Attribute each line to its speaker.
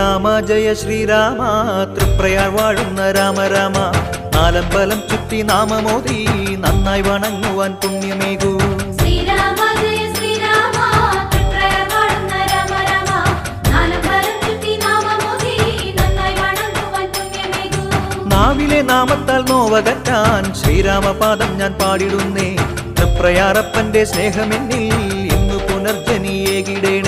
Speaker 1: ശ്രീരാമ ജയ ശ്രീരാമ തൃപ്രയാർ വാഴുന്ന രാമ രാമ നാലമ്പലം ചുറ്റി നാമമോദി നന്നായി വണങ്ങുവാൻ പുണ്യമേകൂ
Speaker 2: ശ്രീരാമ ജയ ശ്രീരാമ തൃപ്രയാർ വാഴുന്ന രാമ രാമ നാലമ്പലം ചുറ്റി നാമമോദി നന്നായി വണങ്ങുവാൻ പുണ്യമേകൂ
Speaker 1: നാവിലെ നാമത്താൽ നോവകറ്റാൻ ശ്രീരാമപാദം ഞാൻ പാടിടുന്നേ തൃപ്രയാറപ്പന്റെ സ്നേഹമെന്നിൽ ഇന്നു പുനർജനിയേകിടേണേ